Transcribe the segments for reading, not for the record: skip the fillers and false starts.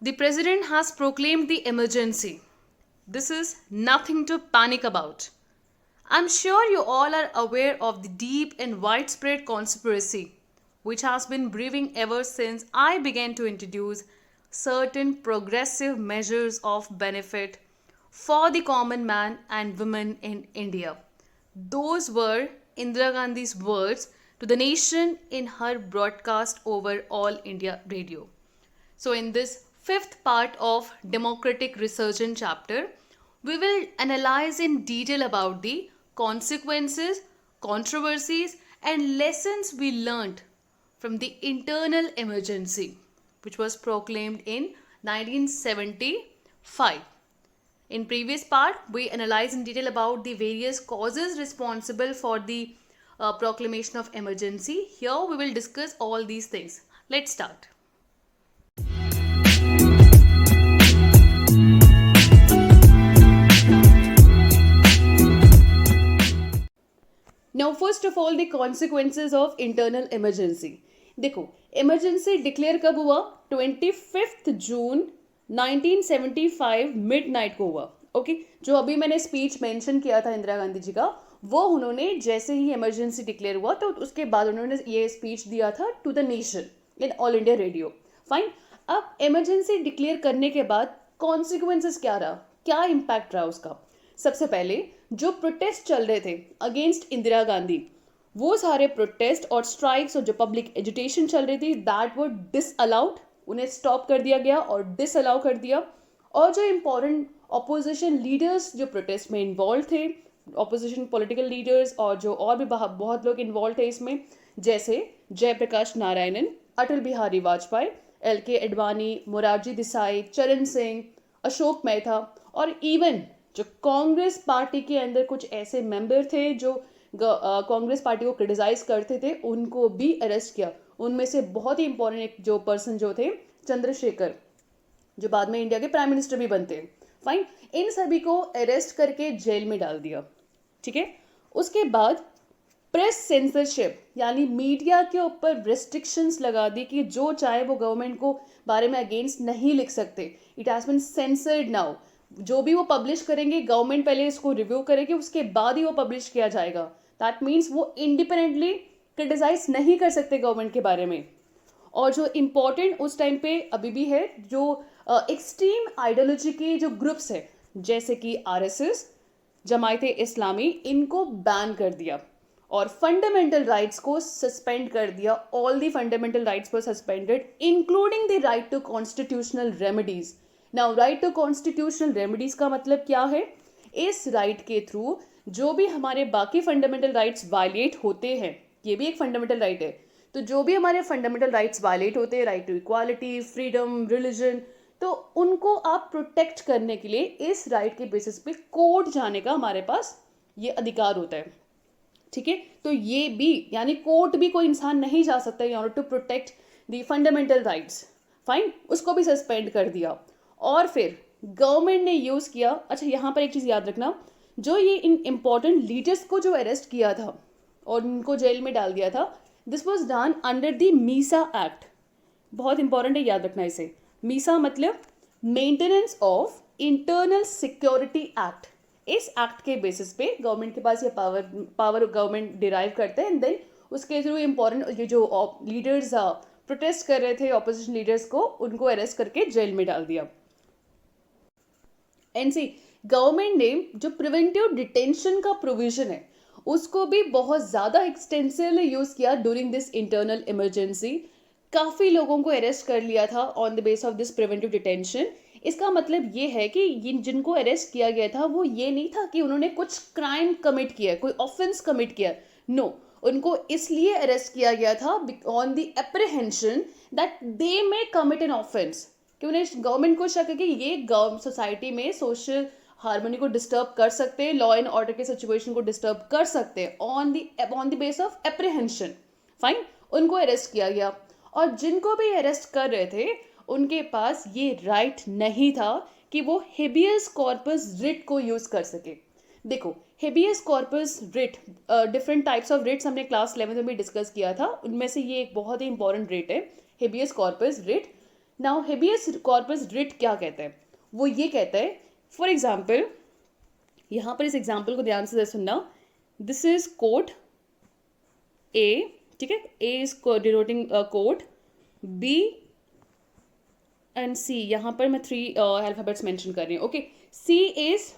The president has proclaimed the emergency. This is nothing to panic about. I'm sure you all are aware of the deep and widespread conspiracy which has been brewing ever since I began to introduce certain progressive measures of benefit for the common man and woman in India. Those were Indira Gandhi's words to the nation in her broadcast over All India Radio. So, in this fifth part of Democratic Resurgence chapter, we will analyze in detail about the consequences, controversies, and lessons we learned from the internal emergency, which was proclaimed in 1975. In previous part, we analyzed in detail about the various causes responsible for the proclamation of emergency. Here we will discuss all these things. Let's start. Now, first of all, the consequences of internal emergency. देखो, emergency declare कब हुआ? 25 जून 1975 midnight को हुआ. Okay, जो अभी मैंने speech mention किया था इंदिरा गांधी जी का, वो उन्होंने जैसे ही इमरजेंसी डिक्लेयर हुआ तो उसके बाद उन्होंने ये स्पीच दिया था to the nation in all India radio. Fine. अब इमरजेंसी डिक्लेयर करने के बाद कॉन्सिक्वेंसेस क्या रहा, क्या इम्पैक्ट रहा उसका? सबसे पहले जो प्रोटेस्ट चल रहे थे अगेंस्ट इंदिरा गांधी, वो सारे प्रोटेस्ट और स्ट्राइक्स और जो पब्लिक एजुटेशन चल रही थी दैट वर डिसअलाउड, उन्हें स्टॉप कर दिया गया और डिसअलाउ कर दिया. और जो इम्पोर्टेंट ऑपोजिशन लीडर्स जो प्रोटेस्ट में इन्वॉल्व थे, ऑपोजिशन पॉलिटिकल लीडर्स और जो और भी बहुत लोग इन्वॉल्व थे इसमें, जैसे जयप्रकाश नारायणन, अटल बिहारी वाजपेयी, LK एडवाणी, मोरारजी देसाई, चरण सिंह, अशोक मेहता और इवन जो कांग्रेस पार्टी के अंदर कुछ ऐसे मेंबर थे जो कांग्रेस पार्टी को क्रिटिसाइज करते थे, उनको भी अरेस्ट किया. उनमें से बहुत ही इंपॉर्टेंट एक जो पर्सन जो थे चंद्रशेखर, जो बाद में इंडिया के प्राइम मिनिस्टर भी बनते हैं. फाइन. इन सभी को अरेस्ट करके जेल में डाल दिया. ठीक है. उसके बाद प्रेस सेंसरशिप यानी मीडिया के ऊपर रेस्ट्रिक्शंस लगा दी कि जो चाहे वो गवर्नमेंट को बारे में अगेंस्ट नहीं लिख सकते. It has been censored now. जो भी वो पब्लिश करेंगे गवर्नमेंट पहले इसको रिव्यू करेगी, उसके बाद ही वो पब्लिश किया जाएगा. दैट मीन्स वो इंडिपेंडेंटली क्रिटिसाइज नहीं कर सकते गवर्नमेंट के बारे में. और जो इम्पोर्टेंट उस टाइम पे अभी भी है, जो एक्सट्रीम आइडियोलॉजी के जो ग्रुप्स है जैसे कि RSS, जमायते इस्लामी, इनको बैन कर दिया और फंडामेंटल राइट्स को सस्पेंड कर दिया. All the fundamental rights were suspended including the right to constitutional remedies. Now right to constitutional remedies का मतलब क्या है? इस राइट के थ्रू जो भी हमारे बाकी फंडामेंटल राइट्स वायलेट होते हैं, ये भी एक फंडामेंटल राइट है, तो जो भी हमारे फंडामेंटल राइट्स वायलेट होते हैं, right to equality, freedom, religion, तो उनको आप प्रोटेक्ट करने के लिए इस राइट के बेसिस पे कोर्ट जाने का हमारे पास ये अधिकार होता है. ठीक है. तो ये भी यानी कोर्ट भी कोई इंसान नहीं जा सकता in order to protect the fundamental rights. Fine. उसको भी सस्पेंड कर दिया. और फिर गवर्नमेंट ने यूज़ किया, अच्छा यहाँ पर एक चीज़ याद रखना, जो ये इन इम्पॉर्टेंट लीडर्स को जो अरेस्ट किया था और उनको जेल में डाल दिया था, this was done under the Misa act. बहुत इंपॉर्टेंट है, याद रखना इसे. मीसा मतलब maintenance of internal security act. इस एक्ट के बेसिस पे गवर्नमेंट के पास ये पावर गवर्नमेंट डिराइव करते हैं एंड देन उसके थ्रू इंपॉर्टेंट ये जो लीडर्स प्रोटेस्ट कर रहे थे, ऑपोजिशन लीडर्स को, उनको अरेस्ट करके जेल में डाल दिया. एनसी गवर्नमेंट ने जो प्रिवेंटिव डिटेंशन का प्रोविजन है उसको भी बहुत ज़्यादा एक्सटेंसिवली यूज़ किया ड्यूरिंग दिस इंटरनल इमरजेंसी. काफ़ी लोगों को अरेस्ट कर लिया था on the base of this preventive detention. इसका मतलब ये है कि जिनको अरेस्ट किया गया था वो ये नहीं था कि उन्होंने कुछ क्राइम कमिट किया, कोई ऑफेंस कमिट किया. नो, उनको इसलिए अरेस्ट किया गया था on the apprehension that they may commit an offence, कि उन्हें गवर्नमेंट को शक है कि ये सोसाइटी में सोशल हार्मनी को डिस्टर्ब कर सकते हैं, लॉ एंड ऑर्डर के सिचुएशन को डिस्टर्ब कर सकते हैं on the base of apprehension. Fine. उनको अरेस्ट किया गया और जिनको भी अरेस्ट कर रहे थे उनके पास ये राइट नहीं था कि वो हेबियस कॉर्पस रिट को यूज़ कर सके. देखो, habeas corpus writ, different types of writs हमने क्लास 11 में भी डिस्कस किया था, उनमें से ये एक बहुत ही इंपॉर्टेंट रिट है habeas corpus writ. Now habeas corpus writ क्या कहता है? वो ये कहता है, फॉर एग्जाम्पल, यहाँ पर इस एग्जाम्पल को ध्यान से सुनना, दिस इज कोर्ट ए, ठीक है, A is denoting court, B and C, यहाँ पर मैं 3 अल्फाबेट्स मेंशन कर रही हूँ, okay. C is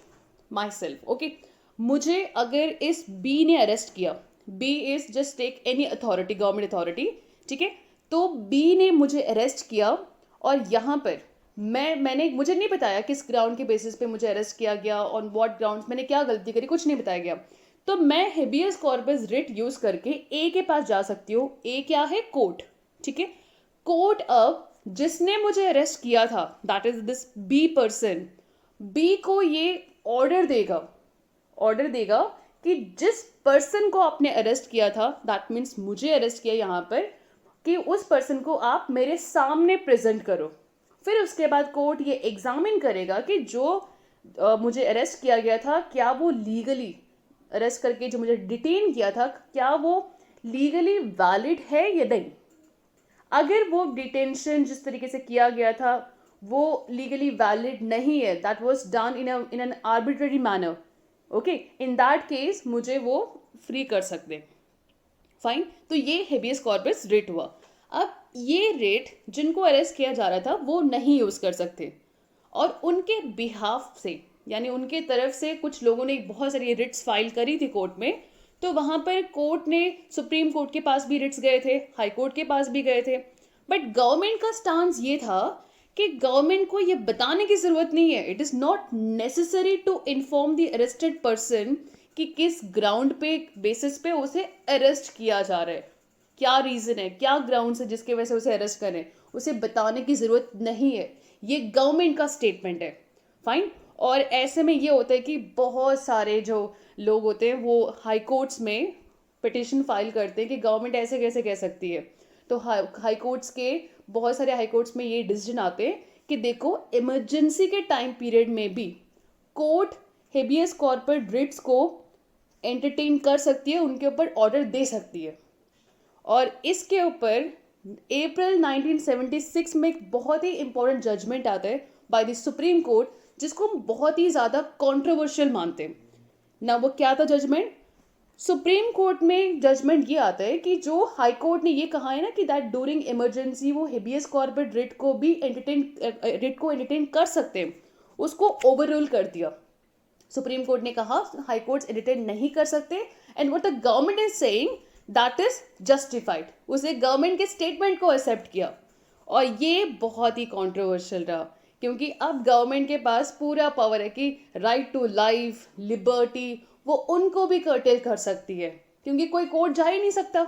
myself, okay. मुझे अगर इस बी ने अरेस्ट किया, B is just take any authority, government authority, ठीक है, तो बी ने मुझे अरेस्ट किया और यहाँ पर मैंने मुझे नहीं बताया किस ग्राउंड के बेसिस पे मुझे अरेस्ट किया गया, ऑन व्हाट ग्राउंड्स, मैंने क्या गलती करी, कुछ नहीं बताया गया। तो मैं हेबियस कॉर्पस रिट यूज करके ए के पास जा सकती हूँ। ए क्या है? कोर्ट, ठीक है। कोर्ट अब जिसने मुझे अरेस्ट किया था, that is this B person, B को ये ऑर्डर देगा कि जिस पर्सन को आपने अरेस्ट किया था, दैट मीन्स मुझे अरेस्ट किया यहाँ पर, कि उस पर्सन को आप मेरे सामने प्रेजेंट करो। फिर उसके बाद कोर्ट ये एग्जामिन करेगा कि जो मुझे अरेस्ट किया गया था, क्या वो लीगली अरेस्ट करके जो मुझे डिटेन किया था, क्या वो लीगली वैलिड है या नहीं। अगर वो डिटेंशन जिस तरीके से किया गया था वो लीगली वैलिड नहीं है, that was done in an arbitrary manner, okay, in that case मुझे वो फ्री कर सकते हैं। फाइन, तो ये हेबियस कॉर्पस रिट हुआ। अब ये रिट जिनको अरेस्ट किया जा रहा था वो नहीं यूज कर सकते, और उनके बिहाफ से, यानी उनके तरफ से कुछ लोगों ने बहुत सारी रिट्स फाइल करी थी कोर्ट में, तो वहां पर कोर्ट ने सुप्रीम कोर्ट के पास भी रिट्स गए थे, हाई कोर्ट के पास भी गए थे, बट गवर्नमेंट का स्टांस ये था कि गवर्नमेंट को ये बताने की जरूरत नहीं है, it is not necessary to inform the arrested person कि किस ग्राउंड पे बेसिस पे उसे अरेस्ट किया जा रहा है, क्या रीजन है, क्या ग्राउंड है जिसके वजह से उसे अरेस्ट करें, उसे बताने की जरूरत नहीं है। ये गवर्नमेंट का स्टेटमेंट है। फाइन, और ऐसे में ये होता है कि बहुत सारे जो लोग होते हैं वो हाई कोर्ट्स में पिटिशन फाइल करते हैं कि गवर्नमेंट ऐसे कैसे कह सकती है। तो हाई कोर्ट्स के बहुत सारे हाई कोर्ट्स में ये डिसीजन आते हैं कि देखो, इमरजेंसी के टाइम पीरियड में भी कोर्ट हेबियस कॉर्पस रिट्स को एंटरटेन कर सकती है, उनके ऊपर ऑर्डर दे सकती है। और इसके ऊपर अप्रैल 1976 में एक बहुत ही इंपॉर्टेंट जजमेंट आता है बाय द सुप्रीम कोर्ट, जिसको हम बहुत ही ज़्यादा कंट्रोवर्शियल मानते हैं ना। वो क्या था जजमेंट? सुप्रीम कोर्ट में जजमेंट ये आता है कि जो हाई कोर्ट ने ये कहा है ना कि दैट ड्यूरिंग इमरजेंसी वो हेबियस कॉर्पस रिट को भी एंटरटेन कर सकते हैं, उसको ओवर रूल कर दिया। सुप्रीम कोर्ट ने कहा हाई कोर्ट्स एंटरटेन नहीं कर सकते, and what the government is saying that is justified. उसे गवर्नमेंट के स्टेटमेंट को एक्सेप्ट किया, और ये बहुत ही कंट्रोवर्शियल रहा, क्योंकि अब गवर्नमेंट के पास पूरा पावर है कि राइट टू लाइफ, लिबर्टी, वो उनको भी कर्टेल कर सकती है, क्योंकि कोई कोर्ट जा ही नहीं सकता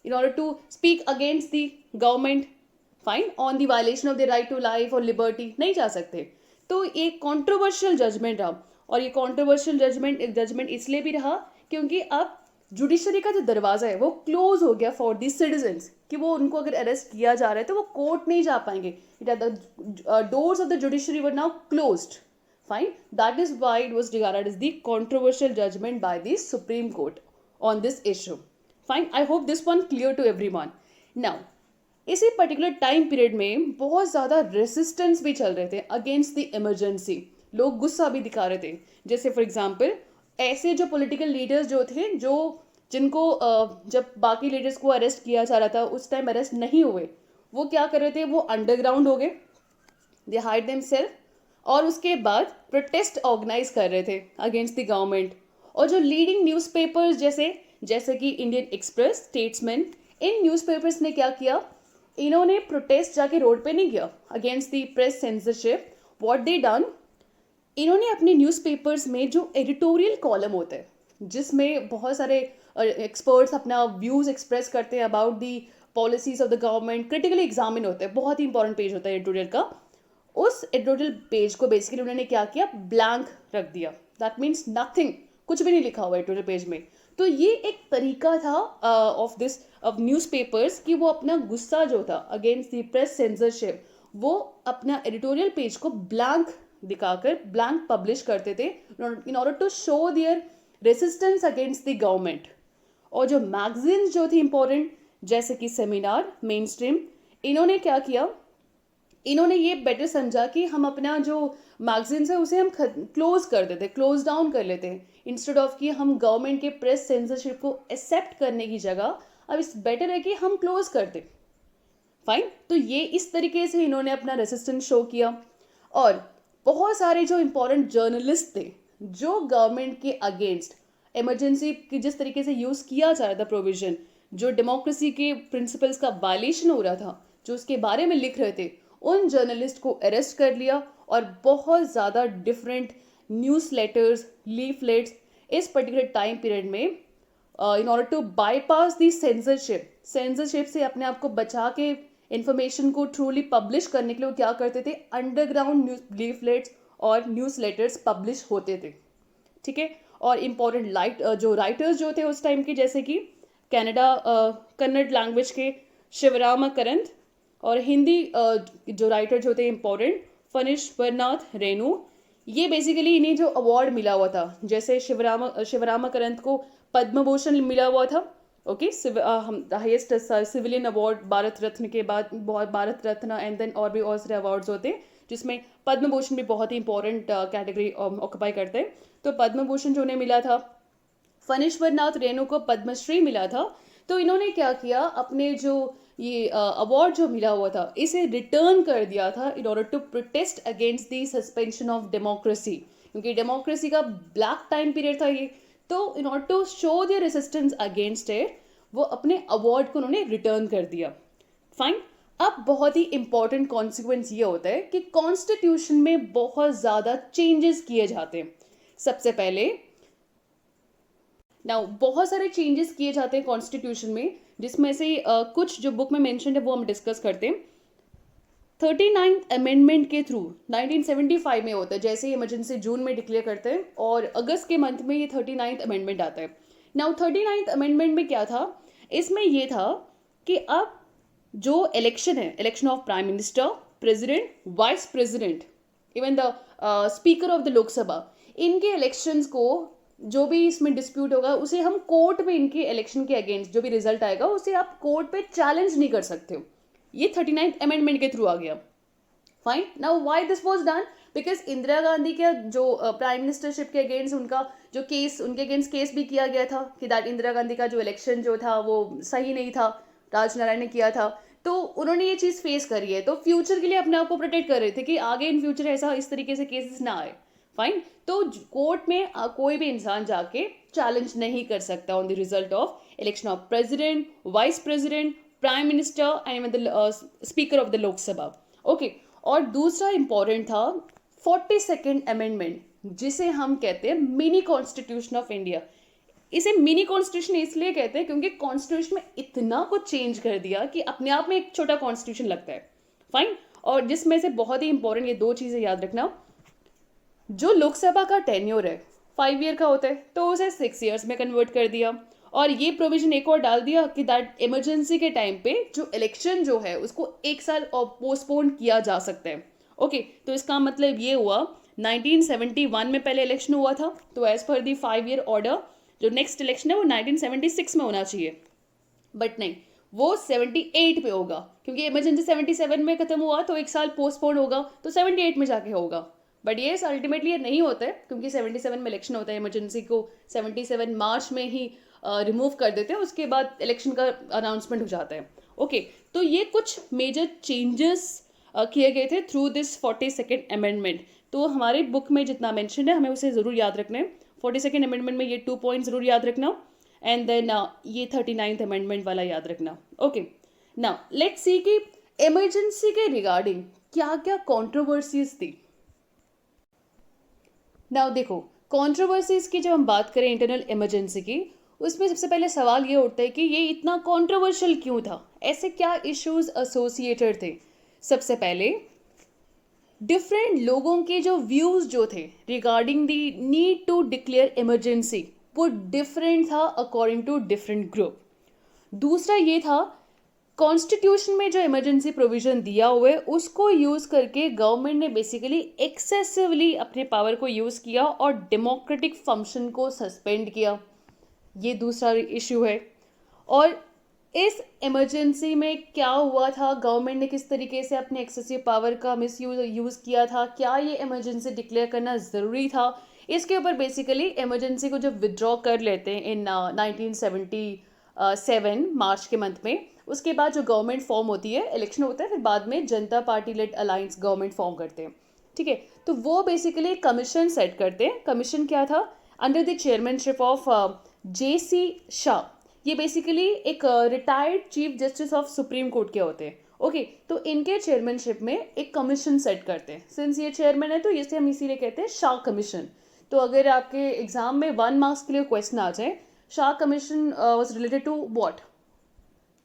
in order to speak against the government, fine, on the violation of the right to life और liberty, नहीं जा सकते। तो ये कंट्रोवर्शियल जजमेंट रहा, और ये कंट्रोवर्शियल जजमेंट इसलिए भी रहा क्योंकि अब जुडिशरी का जो दरवाजा है वो क्लोज हो गया फॉर दी सिटीजन्स, कि वो उनको अगर अरेस्ट किया जा रहा है तो वो कोर्ट नहीं जा पाएंगे। The doors of the judiciary were now closed. Fine, that is why it was regarded as the controversial judgement by the supreme court on this issue. Fine, I hope this one clear to everyone. Now इसी particular time period में बहुत ज़्यादा resistance भी चल रहे थे against the emergency, लोग गुस्सा भी दिखा रहे थे। जैसे फॉर एग्जांपल ऐसे जो पॉलिटिकल लीडर्स जो थे, जिनको जब बाकी लीडर्स को अरेस्ट किया जा रहा था उस टाइम अरेस्ट नहीं हुए, वो क्या कर रहे थे, वो अंडरग्राउंड हो गए, दे हाइड देमसेल्फ, और उसके बाद प्रोटेस्ट ऑर्गेनाइज कर रहे थे अगेंस्ट द गवर्नमेंट। और जो लीडिंग न्यूज़पेपर्स जैसे कि इंडियन एक्सप्रेस, स्टेट्समैन, इन न्यूज़पेपर्स ने क्या किया, इन्होंने प्रोटेस्ट जाके रोड पे नहीं किया against the press censorship. What they done, इन्होंने अपने न्यूज़पेपर्स में जो एडिटोरियल कॉलम होता है, जिसमें बहुत सारे एक्सपर्ट्स अपना व्यूज़ एक्सप्रेस करते हैं about the policies of the government, critically examine होते हैं, बहुत ही इंपॉर्टेंट पेज होता है एडिटोरियल का। उस एडिटोरियल पेज को बेसिकली उन्होंने क्या किया, ब्लैंक रख दिया। दैट मीन्स नथिंग, कुछ भी नहीं लिखा हुआ एडिटोरियल पेज में। तो ये एक तरीका था ऑफ न्यूज़पेपर्स कि वो अपना गुस्सा जो था अगेंस्ट द प्रेस सेंसरशिप, वो अपना एडिटोरियल पेज को ब्लैंक दिखाकर ब्लैंक पब्लिश करते थे in order to show their resistance against the government. और जो मैगजीन्स जो थी इंपॉर्टेंट, जैसे कि सेमिनार, मेन स्ट्रीम, इन्होंने क्या किया, इन्होंने ये बेटर समझा कि हम अपना जो मैगजीन्स है उसे हम क्लोज कर देते, क्लोज डाउन कर लेते हैं, इंस्टेड ऑफ कि हम गवर्नमेंट के प्रेस सेंसरशिप को एक्सेप्ट करने की जगह अब इस बेटर है कि हम क्लोज कर दें। फाइन, तो ये इस तरीके से इन्होंने अपना रेसिस्टेंस शो किया। और बहुत सारे जो इंपॉर्टेंट जर्नलिस्ट थे जो गवर्नमेंट के अगेंस्ट इमरजेंसी की जिस तरीके से यूज़ किया जा रहा था प्रोविजन, जो डेमोक्रेसी के प्रिंसिपल्स का वायलेशन हो रहा था, जो उसके बारे में लिख रहे थे, उन जर्नलिस्ट को अरेस्ट कर लिया और बहुत ज़्यादा डिफरेंट न्यूज़ लेटर्स, लीफलेट्स इस पर्टिकुलर टाइम पीरियड में in order to bypass the censorship से अपने आप को बचा के इंफॉर्मेशन को ट्रूली पब्लिश करने के लिए वो क्या करते थे, अंडरग्राउंड न्यूज लीफलेट्स और न्यूज़ लेटर्स पब्लिश होते थे। ठीक है, और इम्पोर्टेंट जो राइटर्स जो थे उस टाइम के, जैसे कि कन्नड़ लैंग्वेज के शिवराम करंत, और हिंदी जो राइटर जो थे इम्पोर्टेंट फणीश्वरनाथ रेणु, ये बेसिकली इन्हें जो अवार्ड मिला हुआ था, जैसे शिवराम करंत को पद्म भूषण मिला हुआ था, okay, highest civilian award Bharat Ratna के बाद, भारत रत्न एंड देन और भी और सारे अवार्ड्स होते हैं जिसमें पद्म भूषण भी बहुत ही इंपॉर्टेंट कैटेगरी ऑक्यूपाई करते हैं। तो पद्म भूषण जो उन्हें मिला था, फणीश्वरनाथ रेणु को पद्मश्री मिला था। तो इन्होंने क्या किया, अपने जो ये अवार्ड जो मिला हुआ था इसे रिटर्न कर दिया था in order to protest against the suspension of democracy, क्योंकि डेमोक्रेसी का ब्लैक टाइम पीरियड था ये। तो in order to show their resistance against it, वो अपने अवार्ड को उन्होंने रिटर्न कर दिया। फाइन, अब बहुत ही इंपॉर्टेंट कॉन्सिक्वेंस ये होता है कि कॉन्स्टिट्यूशन में बहुत ज़्यादा चेंजेस किए जाते हैं। सबसे पहले बहुत सारे चेंजेस किए जाते हैं कॉन्स्टिट्यूशन में, जिसमें से कुछ जो बुक में मेंशन है वो हम डिस्कस करते हैं। 39th अमेंडमेंट के थ्रू 1975 में होता है, जैसे इमरजेंसी जून में डिक्लेयर करते हैं और अगस्त के मंथ में ये 39th अमेंडमेंट आता है। 39th अमेंडमेंट में क्या था, इसमें ये था कि अब जो इलेक्शन है, election of prime minister, president, vice president, even the speaker of the Lok Sabha, इनके इलेक्शंस को जो भी इसमें डिस्प्यूट होगा उसे हम कोर्ट में, इनके इलेक्शन के अगेंस्ट जो भी रिजल्ट आएगा उसे आप कोर्ट पे चैलेंज नहीं कर सकते हो। ये 39th अमेंडमेंट के थ्रू आ गया। Fine, now why this was done, because Indira Gandhi के जो प्राइम मिनिस्टरशिप के अगेंस्ट उनका जो केस, उनके अगेंस्ट केस भी किया गया था कि दैट इंदिरा गांधी का जो इलेक्शन जो था वो सही नहीं था, राजनारायण ने किया था। तो उन्होंने ये चीज़ फेस करी है, तो फ्यूचर के लिए अपने आप को प्रोटेक्ट कर रहे थे कि आगे इन फ्यूचर ऐसा इस तरीके से केसेस ना आए। फाइन, तो कोर्ट में कोई भी इंसान जाके चैलेंज नहीं कर सकता on the result of election of president, vice president, prime minister and the speaker of the Lok Sabha. Okay, और दूसरा इंपॉर्टेंट था 42nd अमेंडमेंट, जिसे हम कहते हैं मिनी कॉन्स्टिट्यूशन ऑफ इंडिया। इसे मिनी कॉन्स्टिट्यूशन इसलिए कहते हैं क्योंकि कॉन्स्टिट्यूशन में इतना कुछ चेंज कर दिया कि अपने आप में एक छोटा कॉन्स्टिट्यूशन लगता है। फाइन, और जिसमें से बहुत ही इंपॉर्टेंट ये दो चीज़ें याद रखना, जो लोकसभा का टेन्योर है 5 ईयर का होता है, तो उसे 6 ईयर्स में कन्वर्ट कर दिया। और ये प्रोविजन एक और डाल दिया कि दैट इमरजेंसी के टाइम पे जो इलेक्शन जो है उसको 1 साल और पोस्टपोन किया जा सकता है। ओके, तो इसका मतलब ये हुआ 1971 में पहले इलेक्शन हुआ था, तो एज पर दी 5 ईयर ऑर्डर जो नेक्स्ट इलेक्शन है वो 1976 में होना चाहिए, बट नहीं, वो 78 पे होगा, क्योंकि इमरजेंसी 77 में खत्म हुआ तो 1 साल पोस्टपोन होगा, तो 78 में जाके होगा। बट ये अल्टीमेटली ये नहीं होता है, क्योंकि 77 में इलेक्शन होता है, इमरजेंसी को 77 मार्च में ही रिमूव कर देते हैं, उसके बाद इलेक्शन का अनाउंसमेंट हो जाता है। ओके, तो ये कुछ मेजर चेंजेस किए गए थे थ्रू दिस 42nd अमेंडमेंट। तो हमारे बुक में जितना मेंशन है हमें उसे ज़रूर याद रखना है। 42nd अमेंडमेंट में ये 2 पॉइंट ज़रूर याद रखना, एंड देन ये 39th अमेंडमेंट वाला याद रखना। ओके, नाउ लेट्स सी कि इमरजेंसी के रिगार्डिंग क्या क्या कॉन्ट्रोवर्सीज थी। नाउ देखो, कॉन्ट्रोवर्सीज की जब हम बात करें इंटरनल इमरजेंसी की, उसमें सबसे पहले सवाल ये उठता है कि ये इतना कॉन्ट्रोवर्शियल क्यों था, ऐसे क्या इश्यूज एसोसिएटेड थे। सबसे पहले डिफरेंट लोगों के जो व्यूज जो थे regarding the need to declare emergency वो डिफरेंट था अकॉर्डिंग टू डिफरेंट ग्रुप। दूसरा ये था, कॉन्स्टिट्यूशन में जो इमरजेंसी प्रोविजन दिया हुआ है उसको यूज़ करके गवर्नमेंट ने बेसिकली एक्सेसिवली अपने पावर को यूज़ किया और डेमोक्रेटिक फंक्शन को सस्पेंड किया, ये दूसरा इशू है। और इस इमरजेंसी में क्या हुआ था, गवर्नमेंट ने किस तरीके से अपने एक्सेसिव पावर का यूज़ किया था, क्या ये इमरजेंसी डिक्लेयर करना ज़रूरी था, इसके ऊपर बेसिकली इमरजेंसी को जब विड्रॉ कर लेते हैं इन 1977 मार्च के मंथ में, उसके बाद जो गवर्नमेंट फॉर्म होती है, इलेक्शन होता है, फिर बाद में Janata party led alliance government form करते हैं, ठीक है। तो वो बेसिकली कमीशन सेट करते हैं। कमीशन क्या था, under the chairmanship of JC Shah. ये बेसिकली एक retired chief justice of supreme court के होते हैं, ओके। तो इनके चेयरमैनशिप में एक कमीशन सेट करते हैं। सिंस ये चेयरमैन है तो इसे हम इसीलिए कहते हैं शाह कमीशन। तो अगर आपके एग्जाम में 1 मार्क्स के लिए क्वेश्चन आ जाए, Shah commission was related to what,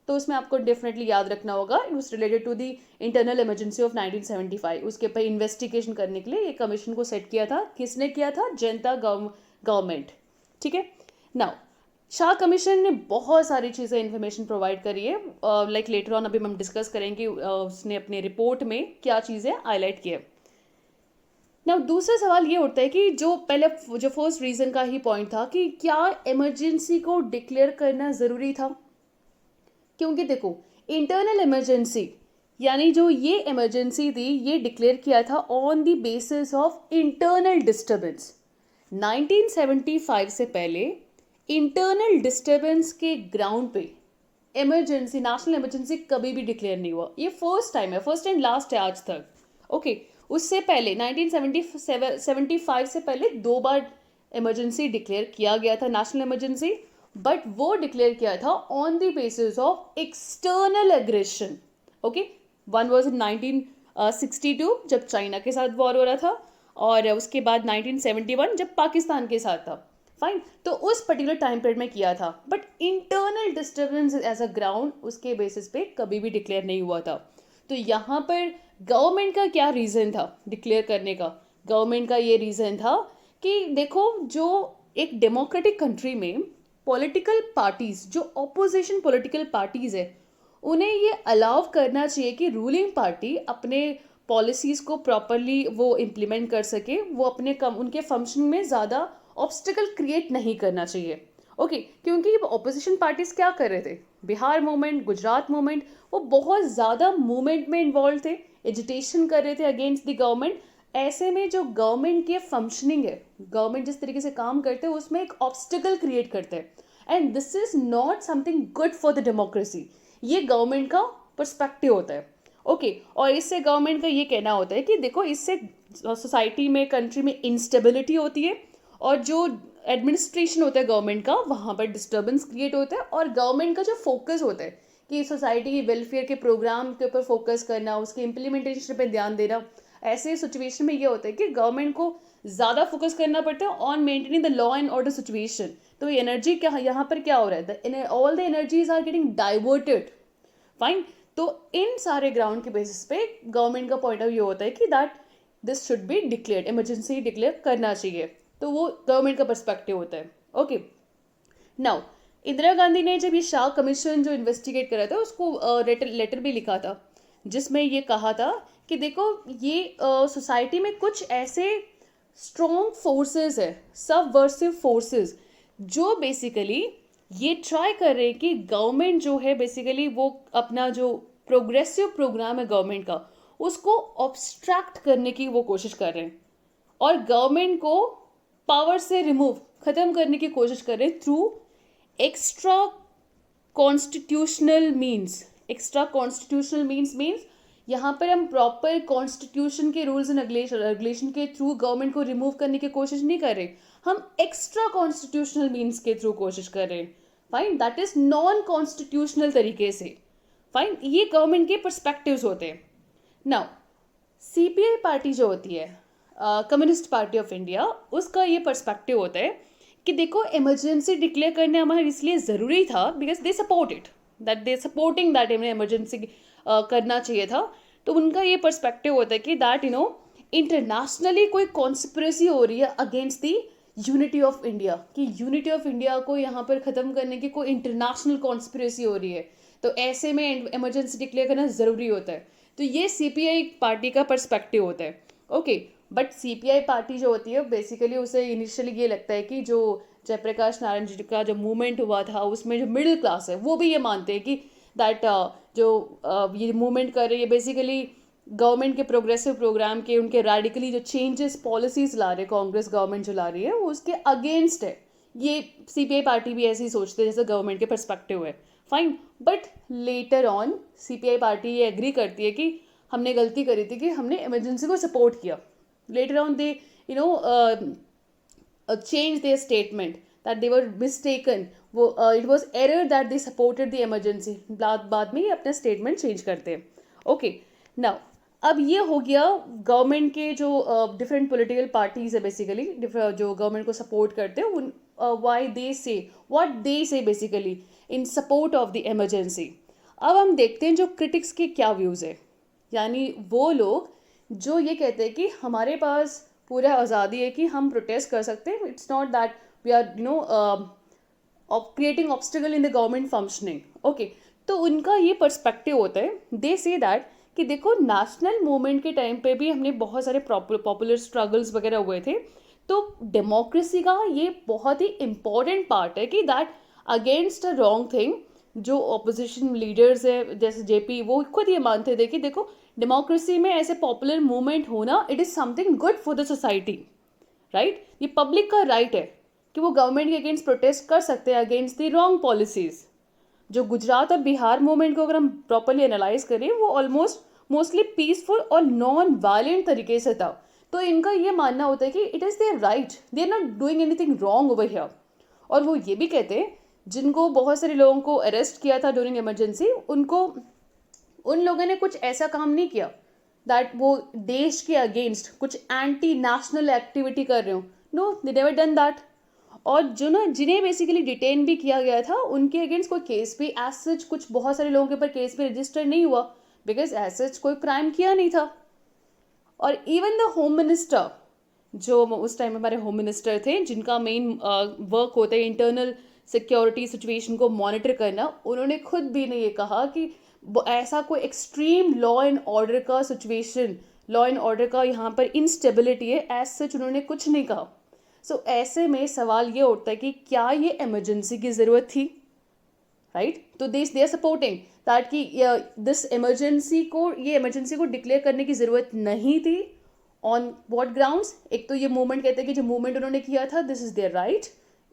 तो उसमें आपको डेफिनेटली याद रखना होगा, it was related to the internal emergency of 1975। उसके ऊपर इन्वेस्टिगेशन करने के लिए ये कमीशन को सेट किया था। किसने किया था, जनता गवर्नमेंट, ठीक है। नाउ शाह कमीशन ने बहुत सारी चीज़ें इन्फॉर्मेशन प्रोवाइड करी है, लाइक लेटर ऑन अभी हम डिस्कस करेंगे उसने अपने रिपोर्ट में क्या चीज़ें हाईलाइट की है। नाउ दूसरा सवाल ये उठता है कि जो फर्स्ट रीज़न का ही पॉइंट था कि क्या इमरजेंसी को डिक्लेयर करना ज़रूरी था, क्योंकि देखो इंटरनल इमरजेंसी यानी जो ये इमरजेंसी थी ये डिक्लेयर किया था on the basis of internal disturbance. 1975 से पहले इंटरनल डिस्टर्बेंस के ग्राउंड पे इमरजेंसी, नेशनल इमरजेंसी कभी भी डिक्लेयर नहीं हुआ। ये फर्स्ट टाइम है, फर्स्ट एंड लास्ट है आज तक, ओके। उससे पहले 1975 से पहले 2 बार इमरजेंसी डिक्लेयर किया गया था, नेशनल इमरजेंसी, बट वो डिक्लेयर किया था on the basis of external aggression, okay. One was in 1962 जब चाइना के साथ वॉर हो रहा था, और उसके बाद 1971 जब पाकिस्तान के साथ था, फाइन। तो उस पर्टिकुलर टाइम पीरियड में किया था, but internal disturbance as a ground उसके बेसिस पे कभी भी डिक्लेयर नहीं हुआ था। तो यहाँ पर गवर्नमेंट का क्या रीज़न था डिक्लेयर करने का, गवर्नमेंट का ये रीज़न था कि देखो जो एक डेमोक्रेटिक कंट्री में पॉलिटिकल पार्टीज, जो ऑपोजिशन पॉलिटिकल पार्टीज है, उन्हें ये अलाउ करना चाहिए कि रूलिंग पार्टी अपने पॉलिसीज़ को प्रॉपरली वो इम्प्लीमेंट कर सके, वो अपने उनके फंक्शन में ज़्यादा ऑब्स्टिकल क्रिएट नहीं करना चाहिए, ओके। क्योंकि ऑपोजिशन पार्टीज क्या कर रहे थे, बिहार मूवमेंट, गुजरात मूवमेंट, वो बहुत ज़्यादा मूवमेंट में इन्वॉल्व थे, एजिटेशन कर रहे थे अगेंस्ट द गवर्नमेंट। ऐसे में जो गवर्नमेंट की फंक्शनिंग है, गवर्नमेंट जिस तरीके से काम करते हैं उसमें एक ऑब्स्टिकल क्रिएट करते हैं, and this is not something good for the democracy. ये गवर्नमेंट का पर्सपेक्टिव होता है, ओके। और इससे गवर्नमेंट का ये कहना होता है कि देखो इससे सोसाइटी में, कंट्री में इंस्टेबिलिटी होती है, और जो एडमिनिस्ट्रेशन होता है गवर्नमेंट का, वहाँ पर डिस्टर्बेंस क्रिएट होता है, और गवर्नमेंट का जो फोकस होता है कि सोसाइटी की वेलफेयर के प्रोग्राम के ऊपर फोकस करना, उसके इम्प्लीमेंटेशन पे ध्यान देना, ऐसे सिचुएशन में ये होता है कि गवर्नमेंट को ज़्यादा फोकस करना पड़ता है on maintaining the law and order situation. तो एनर्जी क्या, यहाँ पर क्या हो रहा है, all the energies are getting diverted, fine. तो इन सारे ग्राउंड के बेसिस पे गवर्नमेंट का पॉइंट ऑफ व्यू होता है कि that this should be declared, emergency declare करना चाहिए। तो वो गवर्नमेंट का पर्सपेक्टिव होता है, ओके। नाउ इंदिरा गांधी ने जब ये शाह कमीशन जो इन्वेस्टिगेट करा था उसको लेटर भी लिखा था, जिसमें ये कहा था कि देखो ये सोसाइटी में कुछ ऐसे स्ट्रॉन्ग फोर्सेस है, सबवर्सिव फोर्सेस, जो बेसिकली ये ट्राई कर रहे हैं कि गवर्नमेंट जो है बेसिकली वो अपना जो प्रोग्रेसिव प्रोग्राम है गवर्नमेंट का, उसको ऑब्स्ट्रैक्ट करने की वो कोशिश कर रहे हैं, और गवर्नमेंट को पावर से रिमूव, ख़त्म करने की कोशिश कर रहे हैं through extra constitutional means. Extra constitutional means यहाँ पर हम प्रॉपर कॉन्स्टिट्यूशन के रूल्स एंड रेगुलेशन के थ्रू गवर्नमेंट को रिमूव करने की कोशिश नहीं कर रहे, हम एक्स्ट्रा कॉन्स्टिट्यूशनल मीन्स के थ्रू कोशिश कर रहे हैं, fine. That is non constitutional तरीके से, फाइन। ये गवर्नमेंट के पर्सपेक्टिव्स होते हैं। नाउ CPI पार्टी जो होती है, कम्युनिस्ट पार्टी ऑफ इंडिया, उसका ये पर्सपेक्टिव होता है कि देखो इमरजेंसी डिक्लेयर करने हमारे इसलिए ज़रूरी था because they support it, that they supporting that emergency करना चाहिए था। तो उनका ये पर्सपेक्टिव होता है कि दैट इंटरनेशनली कोई कॉन्स्पिरेसी हो रही है against the unity of India, कि यूनिटी ऑफ इंडिया को यहाँ पर ख़त्म करने की कोई इंटरनेशनल कॉन्स्पिरेसी हो रही है, तो ऐसे में इमरजेंसी डिक्लेयर करना ज़रूरी होता है। तो ये CPI पार्टी का पर्सपेक्टिव होता है, ओके। बट CPI पार्टी जो होती है बेसिकली उसे इनिशियली ये लगता है कि जो जयप्रकाश नारायण जी का जो मूवमेंट हुआ था उसमें जो मिडिल क्लास है वो भी ये मानते हैं कि दैट ये मूवमेंट कर रही है बेसिकली गवर्नमेंट के प्रोग्रेसिव प्रोग्राम के, उनके रेडिकली जो चेंजेस पॉलिसीज ला रहे कांग्रेस गवर्नमेंट जो ला रही है वो उसके अगेंस्ट है। ये सीपीआई पार्टी भी ऐसे ही सोचते हैं जैसे गवर्नमेंट के पर्सपेक्टिव है, fine. But later on CPI party ये एग्री करती है कि हमने गलती करी थी कि हमने इमरजेंसी को सपोर्ट किया। Later on they change their statement that they were mistaken, वो it was error that they supported the emergency, बाद में ये अपना स्टेटमेंट चेंज करते हैं। ओके, नाउ अब ये हो गया गवर्नमेंट के जो डिफरेंट पॉलिटिकल पार्टीज है बेसिकली जो गवर्नमेंट को सपोर्ट करते हैं उन व्हाई दे से व्हाट दे से basically in support of the emergency. अब हम देखते हैं जो क्रिटिक्स के क्या व्यूज़ है, यानी वो लोग जो ये कहते हैं कि हमारे पास पूरा आज़ादी है कि हम प्रोटेस्ट कर सकते हैं, it's not that we are creating obstacle in the government functioning. Okay, तो उनका ये पर्सपेक्टिव होता है, दे से दैट कि देखो नेशनल मूवमेंट के टाइम पे भी हमने बहुत सारे पॉपुलर स्ट्रगल्स वगैरह हुए थे, तो डेमोक्रेसी का ये बहुत ही इम्पॉर्टेंट पार्ट है कि that against a wrong thing. जो ऑपोजिशन लीडर्स है जैसे जेपी वो खुद ये मानते थे कि देखो डेमोक्रेसी में ऐसे पॉपुलर मूवमेंट होना it is something good for the society, right. ये पब्लिक का राइट है कि वो गवर्नमेंट के अगेंस्ट प्रोटेस्ट कर सकते हैं अगेंस्ट द रॉन्ग पॉलिसीज़। जो गुजरात और बिहार मूवमेंट को अगर हम प्रॉपरली एनालाइज करें वो ऑलमोस्ट मोस्टली पीसफुल और नॉन वायलेंट तरीके से था। तो इनका ये मानना होता है कि it is their right, they are not doing anything wrong over here. और वो ये भी कहते हैं जिनको बहुत सारे लोगों को अरेस्ट किया था ड्यूरिंग इमरजेंसी, उनको उन लोगों ने कुछ ऐसा काम नहीं किया दैट वो देश के अगेंस्ट कुछ एंटी नेशनल एक्टिविटी कर रहे हो, no they never done that. और जो ना जिन्हें बेसिकली डिटेन भी किया गया था उनके अगेंस्ट कोई केस भी एज सच कुछ बहुत सारे लोगों के ऊपर केस भी रजिस्टर नहीं हुआ बिकॉज एज सच कोई क्राइम किया नहीं था। और इवन द होम मिनिस्टर जो उस टाइम हमारे होम मिनिस्टर थे जिनका मेन वर्क होता है इंटरनल सिक्योरिटी सिचुएशन को मॉनिटर करना, उन्होंने खुद भी ने ये कहा कि ऐसा कोई एक्सट्रीम लॉ एंड ऑर्डर का सिचुएशन, लॉ एंड ऑर्डर का यहाँ पर इंस्टेबिलिटी है एज सच उन्होंने कुछ नहीं कहा। सो ऐसे में सवाल ये उठता है कि क्या ये इमरजेंसी की ज़रूरत थी, राइट। तो दे आर सपोर्टिंग दैट कि दिस इमरजेंसी को डिक्लेयर करने की ज़रूरत नहीं थी। On what grounds? एक तो ये मूवमेंट कहते हैं कि जो मूवमेंट उन्होंने किया था दिस इज़ देयर राइट,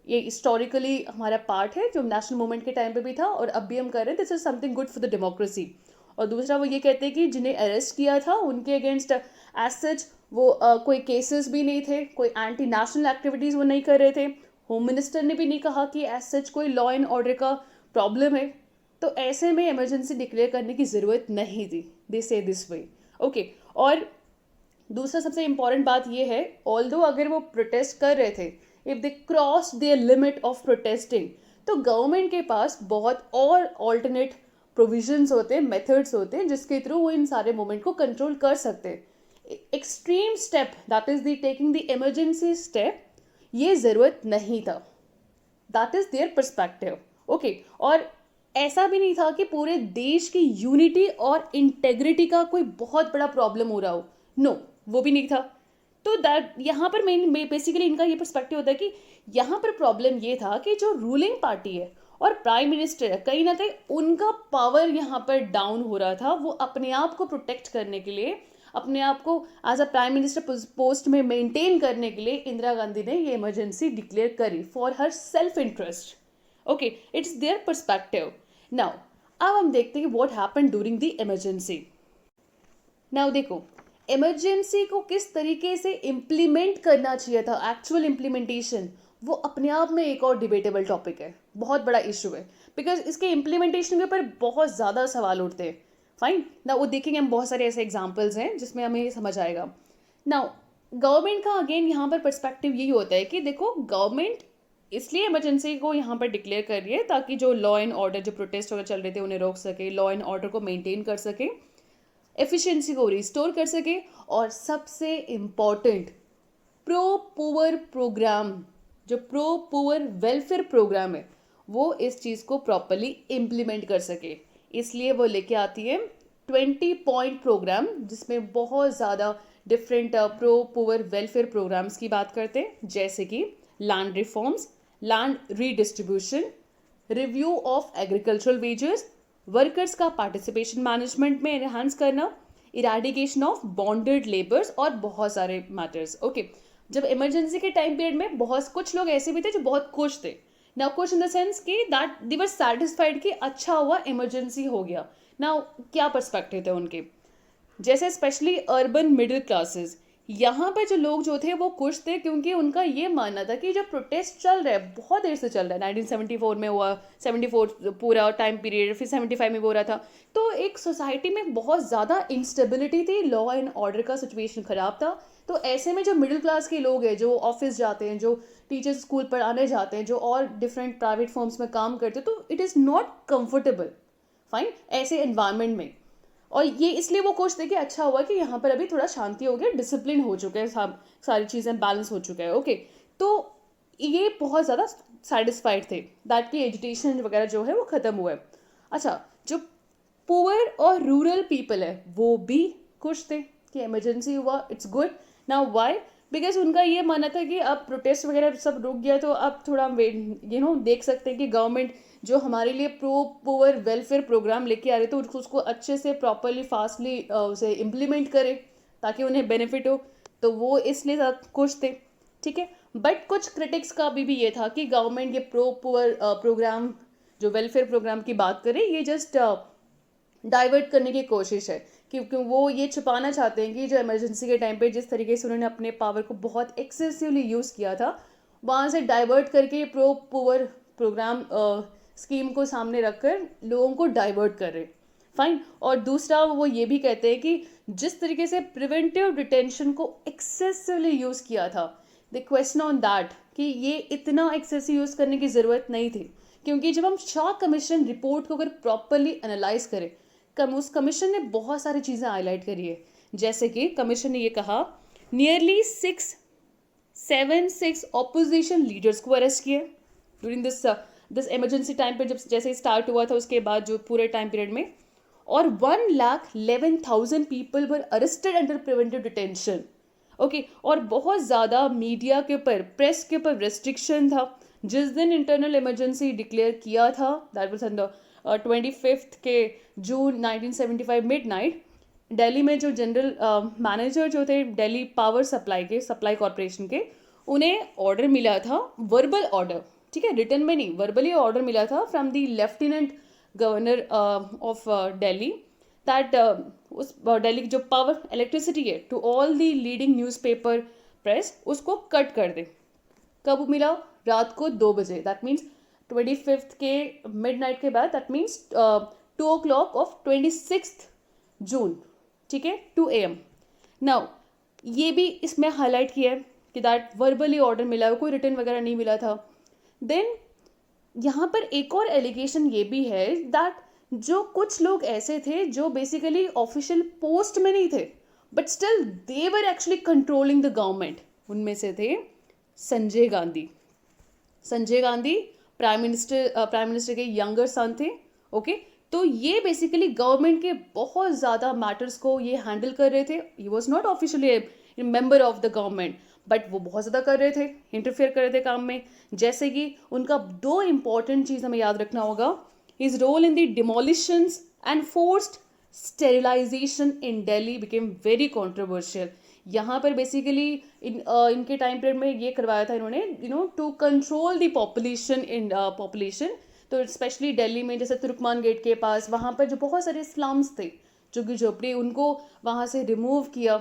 ये हिस्टोरिकली हमारा पार्ट है जो नेशनल मूवमेंट के टाइम पे भी था और अब भी हम कर रहे हैं, this is something good for the democracy. और दूसरा वो ये कहते हैं कि जिन्हें अरेस्ट किया था उनके अगेंस्ट एज सच वो कोई केसेस भी नहीं थे, कोई एंटी नेशनल एक्टिविटीज़ वो नहीं कर रहे थे। होम मिनिस्टर ने भी नहीं कहा कि एज सच कोई लॉ एंड ऑर्डर का प्रॉब्लम है। तो ऐसे में इमरजेंसी डिक्लेयर करने की ज़रूरत नहीं थी, दे से दिस वे। ओके, और दूसरा सबसे इम्पॉर्टेंट बात ये है, ऑल्दो अगर वो प्रोटेस्ट कर रहे थे, if they cross their limit of protesting, तो गवर्नमेंट के पास बहुत और ऑल्टरनेट प्रोविजंस होते हैं, मेथड्स होते हैं जिसके थ्रू वो इन सारे मूवमेंट को कंट्रोल कर सकते हैं। Extreme step that is the taking the emergency step, ये ज़रूरत नहीं था, that is their perspective. Okay, और ऐसा भी नहीं था कि पूरे देश की यूनिटी और इंटेग्रिटी का कोई बहुत बड़ा प्रॉब्लम हो रहा हो, नो वो भी नहीं था। तो दैट यहाँ पर मेन बेसिकली इनका ये पर्सपेक्टिव होता है कि यहाँ पर प्रॉब्लम ये था कि जो रूलिंग पार्टी है और प्राइम मिनिस्टर है, कहीं ना कहीं उनका पावर यहाँ पर डाउन हो रहा था। वो अपने आप को प्रोटेक्ट करने के लिए, अपने आप को as a prime minister post में मेंटेन करने के लिए इंदिरा गांधी ने ये इमरजेंसी डिक्लेयर करी for her self interest. Okay, it's their perspective. Now अब हम देखते हैं what happened during the emergency. Now देखो इमरजेंसी को किस तरीके से इम्प्लीमेंट करना चाहिए था, एक्चुअल इम्प्लीमेंटेशन, वो अपने आप में एक और डिबेटेबल टॉपिक है, बहुत बड़ा इशू है बिकॉज इसके इम्प्लीमेंटेशन के ऊपर बहुत ज़्यादा सवाल उठते हैं। फाइन, ना वो देखेंगे हम, बहुत सारे ऐसे एग्जाम्पल्स हैं जिसमें हमें ये समझ आएगा। नाउ गवर्नमेंट का अगेन यहाँ पर पर्सपेक्टिव यही होता है कि देखो गवर्नमेंट इसलिए इमरजेंसी को यहाँ पर डिक्लेयर कर रही है ताकि जो लॉ एंड ऑर्डर, जो प्रोटेस्ट वगैरह चल रहे थे उन्हें रोक सके, लॉ एंड ऑर्डर को मेंटेन कर सके, एफिशिएंसी को रिस्टोर कर सके, और सबसे इम्पॉर्टेंट प्रो पुअर प्रोग्राम, जो प्रो पुअर वेलफेयर प्रोग्राम है वो इस चीज़ को प्रॉपरली इम्प्लीमेंट कर सके। इसलिए वो लेके आती है 20 पॉइंट प्रोग्राम जिसमें बहुत ज़्यादा different pro poor welfare programmes की बात करते हैं, जैसे कि land reforms, land redistribution, review of agricultural wages, workers का पार्टिसिपेशन मैनेजमेंट में एनहांस करना, इराडिकेशन ऑफ बॉन्डेड लेबर्स और बहुत सारे मैटर्स। ओके, जब इमरजेंसी के टाइम पीरियड में बहुत कुछ लोग ऐसे भी थे जो बहुत खुश थे। नाउ खुश इन द सेंस कि दैट दे वर सेटिस्फाइड कि अच्छा हुआ इमरजेंसी हो गया। नाउ क्या पर्सपेक्टिव थे उनके, जैसे स्पेशली अर्बन मिडिल क्लासेस, यहाँ पर जो लोग जो थे वो खुश थे क्योंकि उनका ये मानना था कि जो प्रोटेस्ट चल रहा है बहुत देर से चल रहा है, 1974 में हुआ, 74 पूरा टाइम पीरियड, फिर 75 में भी हो रहा था, तो एक सोसाइटी में बहुत ज़्यादा इंस्टेबिलिटी थी, लॉ एंड ऑर्डर का सिचुएशन ख़राब था। तो ऐसे में जो मिडिल क्लास के लोग हैं, जो ऑफिस जाते हैं, जो टीचर्स स्कूल पढ़ाने जाते हैं, जो और डिफरेंट प्राइवेट फर्म्स में काम करते हैं, तो it is not comfortable fine ऐसे इन्वायरमेंट में। और ये इसलिए वो खुश थे कि अच्छा हुआ कि यहाँ पर अभी थोड़ा शांति हो गया, डिसिप्लिन हो चुका है, सारी चीज़ें बैलेंस हो चुका है। ओके, तो ये बहुत ज़्यादा सेटिस्फाइड थे दैट की एजुटेशन वगैरह जो है वो ख़त्म हुआ है। अच्छा, जो पुअर और रूरल पीपल है वो भी खुश थे कि इमरजेंसी हुआ, it's good. Now why? Because उनका ये मानना था कि अब प्रोटेस्ट वगैरह सब रुक गया, तो अब थोड़ा देख सकते हैं कि गवर्नमेंट जो हमारे लिए प्रो पुअर वेलफेयर प्रोग्राम लेके आ रहे थे उसको अच्छे से प्रॉपरली फास्टली उसे इम्प्लीमेंट करे ताकि उन्हें बेनिफिट हो, तो वो इसलिए खुश थे। ठीक है, बट कुछ क्रिटिक्स का भी ये था कि गवर्नमेंट ये प्रो पुअर प्रोग्राम, जो वेलफेयर प्रोग्राम की बात करें, ये जस्ट डाइवर्ट करने की कोशिश है, क्योंकि वो ये छुपाना चाहते हैं कि जो इमरजेंसी के टाइम पे जिस तरीके से उन्होंने अपने पावर को बहुत एक्सेसिवली यूज़ किया था, वहाँ से डाइवर्ट करके प्रो पुअर प्रोग्राम स्कीम को सामने रखकर लोगों को डाइवर्ट कर रहे। फाइन। और दूसरा वो ये भी कहते हैं कि जिस तरीके से प्रिवेंटिव डिटेंशन को एक्सेसिवली यूज़ किया था, द क्वेश्चन ऑन दैट कि ये इतना एक्सेसिव यूज़ करने की ज़रूरत नहीं थी, क्योंकि जब हम शॉ कमीशन रिपोर्ट को अगर प्रॉपरली एनालाइज करें, उस कमीशन ने बहुत सारी चीज़ें हाईलाइट करी है। जैसे कि कमीशन ने ये कहा, नियरली 676 ऑपोजिशन लीडर्स को अरेस्ट किए ड्यूरिंग दिस इमरजेंसी टाइम पे, जब जैसे स्टार्ट हुआ था उसके बाद जो पूरे टाइम पीरियड में, और 1,11,000 people were arrested under preventive detention. Okay, और बहुत ज़्यादा मीडिया के ऊपर, प्रेस के ऊपर रेस्ट्रिक्शन था। जिस दिन इंटरनल इमरजेंसी डिक्लेयर किया था, दैट वाज ऑन द 25 के जून 1975 मिडनाइट, दिल्ली में जो जनरल मैनेजर जो थे दिल्ली पावर सप्लाई कॉरपोरेशन के, उन्हें ऑर्डर मिला था, वर्बल ऑर्डर, ठीक है, रिटन में नहीं, वर्बली ऑर्डर मिला था from the lieutenant governor of Delhi that उस दिल्ली की जो पावर इलेक्ट्रिसिटी है to all the leading newspaper press, उसको कट कर दे। कब मिला? रात को 2 बजे, दैट मीन्स 25 के मिडनाइट के बाद, दैट मीन्स 2 o'clock ऑफ 26 जून, ठीक है, 2 AM। नाउ ये भी इसमें हाईलाइट किया है कि दैट वर्बली ऑर्डर मिला है, कोई रिटर्न वगैरह नहीं मिला था। देन यहाँ पर एक और एलिगेशन ये भी है दैट जो कुछ लोग ऐसे थे जो बेसिकली ऑफिशियल पोस्ट में नहीं थे, but still they were actually controlling the government. उनमें से थे संजय गांधी। संजय गांधी प्राइम मिनिस्टर के यंगर सन थे। ओके, तो ये बेसिकली गवर्नमेंट के बहुत ज़्यादा मैटर्स को ये हैंडल कर रहे थे। He was not officially member of the government, but वो बहुत ज़्यादा कर रहे थे, इंटरफेयर कर रहे थे काम में। जैसे कि उनका 2 इंपॉर्टेंट चीज़ हमें याद रखना होगा, his role in the demolitions and forced sterilisation in Delhi became very controversial. यहाँ पर बेसिकली इनके टाइम पीरियड में ये करवाया था इन्होंने, टू कंट्रोल द पॉपुलेशन। तो स्पेशली दिल्ली में जैसे तुर्कमान गेट के पास, वहाँ पर जो बहुत सारे स्लम्स थे, झुग्गी झोपड़ी, उनको वहाँ से रिमूव किया,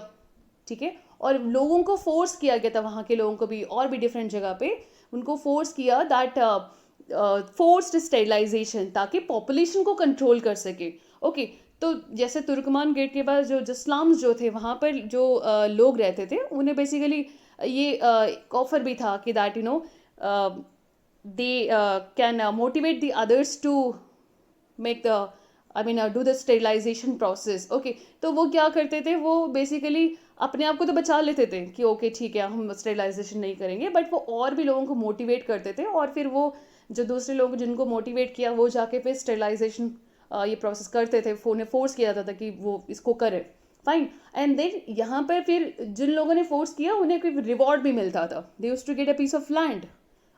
ठीक है, और लोगों को फोर्स किया गया था, वहाँ के लोगों को भी और भी डिफरेंट जगह पे उनको फोर्स किया दैट फोर्स्ड स्टेरिलाइजेशन, ताकि पॉपुलेशन को कंट्रोल कर सके। ओके, तो जैसे तुर्कमान गेट के पास जो स्लम्स जो थे, वहाँ पर जो लोग रहते थे, उन्हें बेसिकली ये ऑफर भी था कि that they can motivate the others to make the do the sterilization process. Okay, तो वो क्या करते थे, वो बेसिकली अपने आप को तो बचा लेते थे कि ओके ठीक है हम स्टेरिलाइजेशन नहीं करेंगे, बट वो और भी लोगों को मोटिवेट करते थे, और फिर वो जो दूसरे लोग जिनको मोटिवेट किया वो जाके फिर स्टेरिलाइजेशन ये प्रोसेस करते थे, उन्हें फोर्स किया जाता था कि वो इसको करें। फाइन। एंड देन यहाँ पर फिर जिन लोगों ने फोर्स किया उन्हें कोई रिवॉर्ड भी मिलता था, they used to get a piece of land.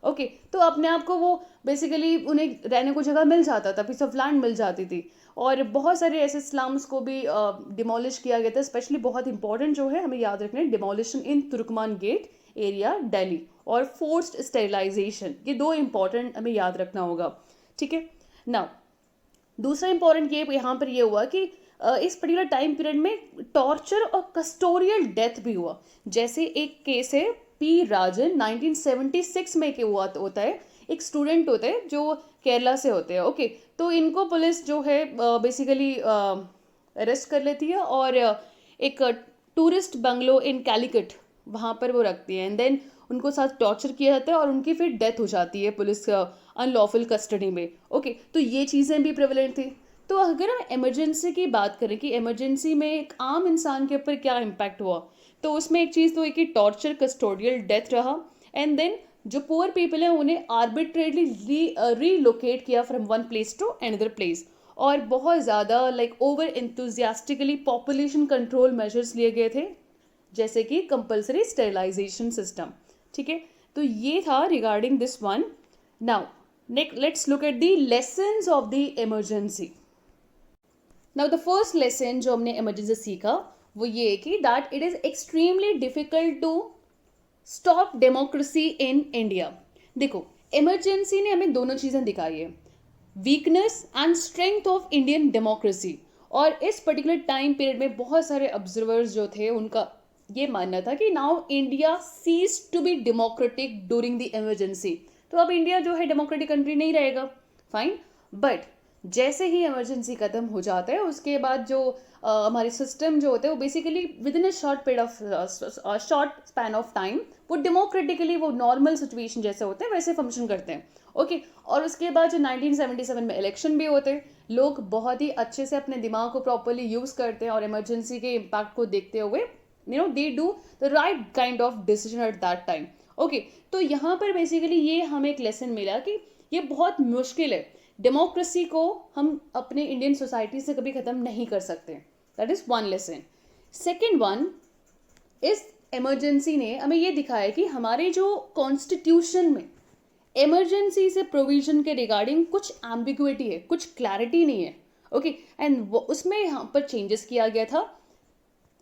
Okay तो अपने आप को वो बेसिकली उन्हें रहने को जगह मिल जाता था, पीस ऑफ लैंड मिल जाती थी। और बहुत सारे ऐसे स्लम्स को भी डिमोलिश किया गया था। स्पेशली बहुत इंपॉर्टेंट जो है हमें याद रखना है, डिमोलिशन इन तुर्कमान गेट एरिया दिल्ली और फोर्स्ड स्टेरिलाइजेशन, ये दो इंपॉर्टेंट हमें याद रखना होगा। ठीक है नाउ दूसरा इंपॉर्टेंट ये यहाँ पर ये हुआ कि इस पर्टिकुलर टाइम पीरियड में टॉर्चर और कस्टोरियल डेथ भी हुआ। जैसे एक केस है पी राजन 1976 में के हुआ होता है, एक स्टूडेंट होते हैं जो केरला से होते हैं। ओके तो इनको पुलिस जो है बेसिकली अरेस्ट कर लेती है और एक टूरिस्ट बंगलो इन कैलिकट वहाँ पर वो रखती है, एंड देन उनको साथ टॉर्चर किया जाता है और उनकी फिर डेथ हो जाती है पुलिस अनलॉफुल कस्टडी में। ओके तो ये चीज़ें भी प्रेवलेंट थी। तो अगर हम इमरजेंसी की बात करें कि इमरजेंसी में एक आम इंसान के ऊपर क्या इम्पैक्ट हुआ, तो उसमें एक चीज़ तो है कि टॉर्चर कस्टोडियल डेथ रहा, एंड देन जो पुअर पीपल हैं उन्हें आर्बिट्रेटली रीलोकेट किया from one place to another place, और बहुत ज़्यादा like over enthusiastically population control measures लिए गए थे, जैसे कि कंपल्सरी स्टेरिलाइजेशन सिस्टम। ठीक है तो ये था regarding this one. Now let's look at the lessons of the emergency. Now the first lesson जो हमने इमरजेंसी सीखा वो ये कि that it is extremely difficult to stop democracy in India. देखो इमरजेंसी ने हमें दोनों चीज़ें दिखाई है, weakness and strength of Indian democracy. और इस पर्टिकुलर टाइम पीरियड में बहुत सारे ऑब्जर्वर्स जो थे उनका ये मानना था कि now India cease to be democratic during the emergency. तो अब इंडिया जो है डेमोक्रेटिक कंट्री नहीं रहेगा, फाइन। बट जैसे ही इमरजेंसी खत्म हो जाता है उसके बाद जो हमारे सिस्टम जो होते हैं वो basically with in a short period of short span of time वो डेमोक्रेटिकली वो नॉर्मल सिचुएशन जैसे होते हैं वैसे फंक्शन करते हैं। ओके और उसके बाद जो 1977 में इलेक्शन भी होते हैं, लोग बहुत ही अच्छे से अपने दिमाग को प्रॉपरली यूज़ करते हैं और इमरजेंसी के इम्पैक्ट को देखते हुए they do the right kind of decision at that time. Okay तो यहाँ पर बेसिकली ये हमें एक लेसन मिला कि ये बहुत मुश्किल है, डेमोक्रेसी को हम अपने इंडियन सोसाइटी से कभी ख़त्म नहीं कर सकते। That is one lesson. Second one, इस इमरजेंसी ने हमें ये दिखाया कि हमारे जो कॉन्स्टिट्यूशन में इमरजेंसी से प्रोविजन के रिगार्डिंग कुछ एम्बिग्विटी है, कुछ क्लैरिटी नहीं है। ओके एंड उसमें यहाँ पर चेंजेस किया गया था।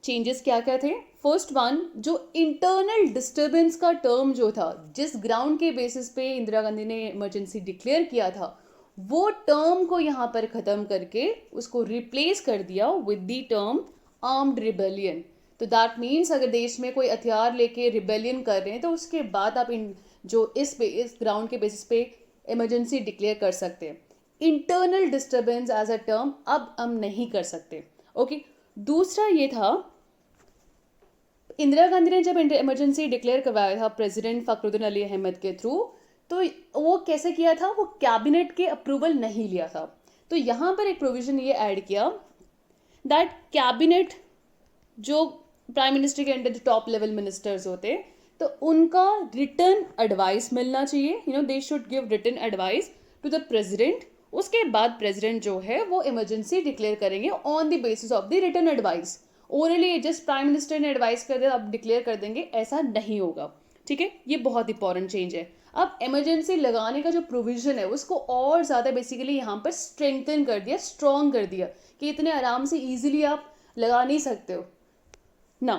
चेंजेस क्या क्या थे? फर्स्ट वन, जो इंटरनल डिस्टर्बेंस का टर्म जो था, जिस ग्राउंड के बेसिस पे इंदिरा गांधी ने इमरजेंसी डिक्लेयर किया था, वो टर्म को यहाँ पर ख़त्म करके उसको रिप्लेस कर दिया with the term armed rebellion. तो दैट मीन्स अगर देश में कोई हथियार लेके रिबेलियन कर रहे हैं तो उसके बाद आप इन जो इस ग्राउंड के बेसिस पे इमरजेंसी डिक्लेयर कर सकते हैं। Internal disturbance as a term अब हम नहीं कर सकते। ओके दूसरा ये था, इंदिरा गांधी ने जब इमरजेंसी डिक्लेयर करवाया था प्रेसिडेंट फखरुद्दीन अली अहमद के थ्रू, तो वो कैसे किया था, वो कैबिनेट के अप्रूवल नहीं लिया था। तो यहाँ पर एक प्रोविजन ये ऐड किया दैट कैबिनेट जो प्राइम मिनिस्टर के under the top level ministers होते तो उनका रिटर्न एडवाइस मिलना चाहिए, they should give written advice to the president. उसके बाद प्रेसिडेंट जो है वो इमरजेंसी डिक्लेयर करेंगे on the basis of the written advice. Orally just prime minister ने एडवाइस कर दिया अब डिक्लेयर कर देंगे, ऐसा नहीं होगा। ठीक है ये बहुत इंपॉर्टेंट चेंज है। अब इमरजेंसी लगाने का जो प्रोविजन है उसको और ज़्यादा बेसिकली यहाँ पर स्ट्रेंथन कर दिया, स्ट्रॉन्ग कर दिया कि इतने आराम से ईजिली आप लगा नहीं सकते हो ना।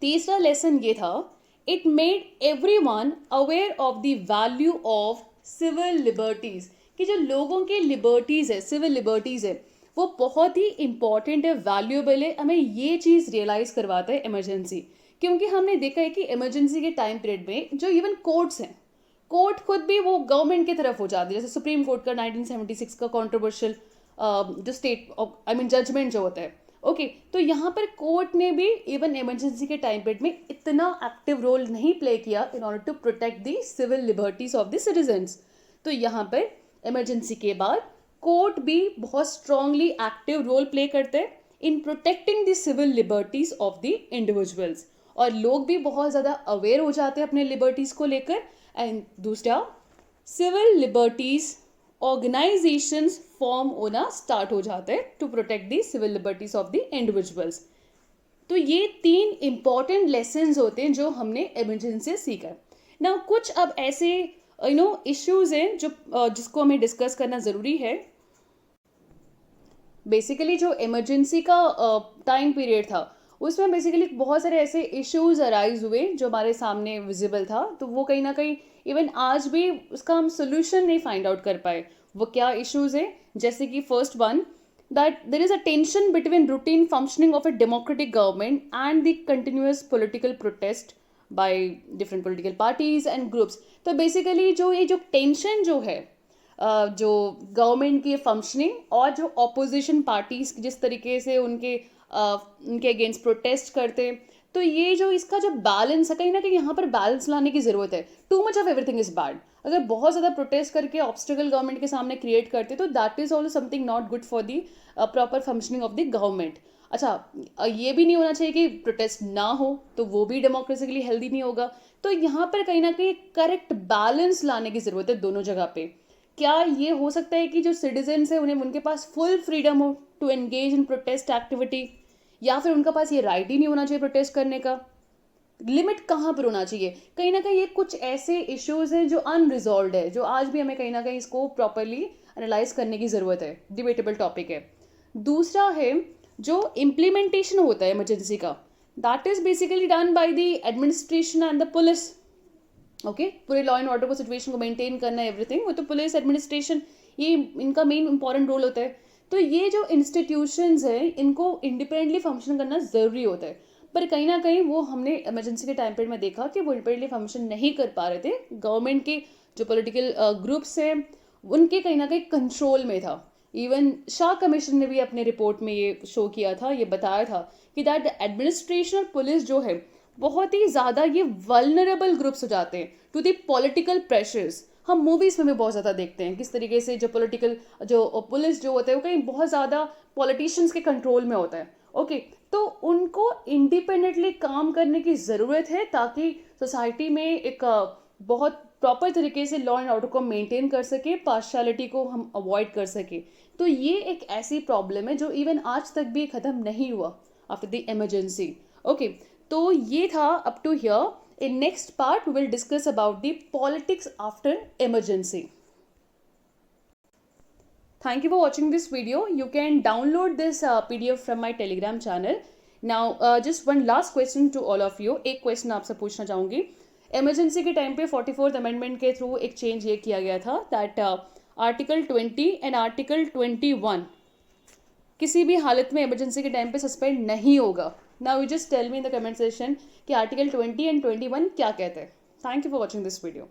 तीसरा लेसन ये था, it made everyone aware of the value of civil liberties, कि जो लोगों के लिबर्टीज है, सिविल लिबर्टीज है, वो बहुत ही इंपॉर्टेंट है, वैल्यूएबल है। हमें ये चीज़ रियलाइज़ करवाता है इमरजेंसी, क्योंकि हमने देखा है कि इमरजेंसी के टाइम पीरियड में जो इवन कोर्ट्स हैं, कोर्ट खुद भी वो गवर्नमेंट की तरफ हो जाती है। जैसे सुप्रीम कोर्ट का 1976 का कॉन्ट्रोवर्शियल जो स्टेट जजमेंट जो होता है, ओके तो यहाँ पर कोर्ट ने भी इवन इमरजेंसी के टाइम पीरियड में इतना एक्टिव रोल नहीं प्ले किया in order to protect the civil liberties of the citizens. तो यहाँ पर इमरजेंसी के बाद कोर्ट भी बहुत स्ट्रांगली एक्टिव रोल प्ले करते हैं in protecting the civil liberties of the individuals, और लोग भी बहुत ज़्यादा अवेयर हो जाते हैं अपने लिबर्टीज़ को लेकर। एंड दूसरा, सिविल लिबर्टीज ऑर्गेनाइजेशंस फॉर्म होना स्टार्ट हो जाते हैं to protect the civil liberties of the individuals. तो ये तीन इंपॉर्टेंट लेसन्स होते हैं जो हमने इमरजेंसी से सीखा है। ना कुछ अब ऐसे इश्यूज हैं जो जिसको हमें डिस्कस करना ज़रूरी है। बेसिकली जो इमरजेंसी का टाइम पीरियड था उसमें बेसिकली बहुत सारे ऐसे इश्यूज अराइज हुए जो हमारे सामने विजिबल था, तो वो कहीं ना कहीं इवन आज भी उसका हम सोल्यूशन नहीं फाइंड आउट कर पाए। वो क्या इश्यूज है? जैसे कि first one, that there is a tension between routine functioning of a democratic government and the continuous political protest by different political parties and groups। तो बेसिकली जो ये जो टेंशन जो है जो गवर्नमेंट की फंक्शनिंग और जो ऑपोजिशन पार्टीज जिस तरीके से उनके अगेंस्ट प्रोटेस्ट करते, तो ये जो इसका जो बैलेंस है कहीं ना कहीं यहाँ पर बैलेंस लाने की ज़रूरत है। Too much of everything is bad. अगर बहुत ज़्यादा प्रोटेस्ट करके ऑब्स्टिकल गवर्नमेंट के सामने क्रिएट करते तो that is also something not good for the proper functioning of the government. अच्छा, ये भी नहीं होना चाहिए कि प्रोटेस्ट ना हो, तो वो भी डेमोक्रेसी के लिए हेल्दी नहीं होगा। तो यहाँ पर कहीं ना कहीं करेक्ट बैलेंस लाने की ज़रूरत है दोनों जगह पे। क्या ये हो सकता है कि जो सिटीजन्स है उन्हें उनके पास फुल फ्रीडम हो to engage in protest activity, या फिर उनका पास ये राइट ही नहीं होना चाहिए प्रोटेस्ट करने का? लिमिट कहाँ पर होना चाहिए? कहीं ना कहीं ये कुछ ऐसे इश्यूज हैं जो अनरिजॉल्व है, जो आज भी हमें कहीं ना कहीं इसको प्रॉपरली एनालाइज करने की ज़रूरत है। डिबेटेबल टॉपिक है। दूसरा है जो इम्प्लीमेंटेशन होता है इमरजेंसी का, that is basically done by the administration and the police. Okay, पूरे लॉ एंड ऑर्डर को सिचुएशन को मेंटेन करना एवरीथिंग, वो तो पुलिस एडमिनिस्ट्रेशन, ये इनका मेन इंपॉर्टेंट रोल होता है। तो ये जो इंस्टीट्यूशंस हैं इनको इंडिपेंडेंटली फंक्शन करना ज़रूरी होता है, पर कहीं ना कहीं वो हमने इमरजेंसी के टाइम पीरियड में देखा कि वो इंडिपेंडेंटली फंक्शन नहीं कर पा रहे थे। गवर्नमेंट के जो पॉलिटिकल ग्रुप्स हैं उनके कहीं ना कहीं कंट्रोल में था। इवन शाह कमीशन ने भी अपने रिपोर्ट में ये शो किया था, ये बताया था कि दैट एडमिनिस्ट्रेशन और पुलिस जो है बहुत ही ज़्यादा ये वल्नरेबल ग्रुप्स हो जाते हैं टू दी पॉलिटिकल प्रेशर्स। हम मूवीज़ में भी बहुत ज़्यादा देखते हैं किस तरीके से जो पुलिस जो होता है वो कहीं बहुत ज़्यादा पॉलिटिशियंस के कंट्रोल में होता है। ओके, तो उनको इंडिपेंडेंटली काम करने की ज़रूरत है ताकि सोसाइटी में एक बहुत प्रॉपर तरीके से लॉ एंड ऑर्डर को मेंटेन कर सके, पार्शियलिटी को हम अवॉइड कर सके। तो ये एक ऐसी प्रॉब्लम है जो इवन आज तक भी ख़त्म नहीं हुआ आफ्टर द इमरजेंसी। ओके, तो ये था up to here. In next part, we will discuss about the politics after emergency. Thank you for watching this video. You can download this PDF from my Telegram channel. Now, just one last question to all of you. एक question आपसे पूछना चाहूँगी। Emergency के time पे 44th Amendment के through एक change ये किया गया था that Article 20 and Article 21 किसी भी हालत में इमरजेंसी के टाइम पे सस्पेंड नहीं होगा। Now you just tell me in the comment section कि आर्टिकल 20 एंड 21 क्या कहते हैं। Thank you for watching this video.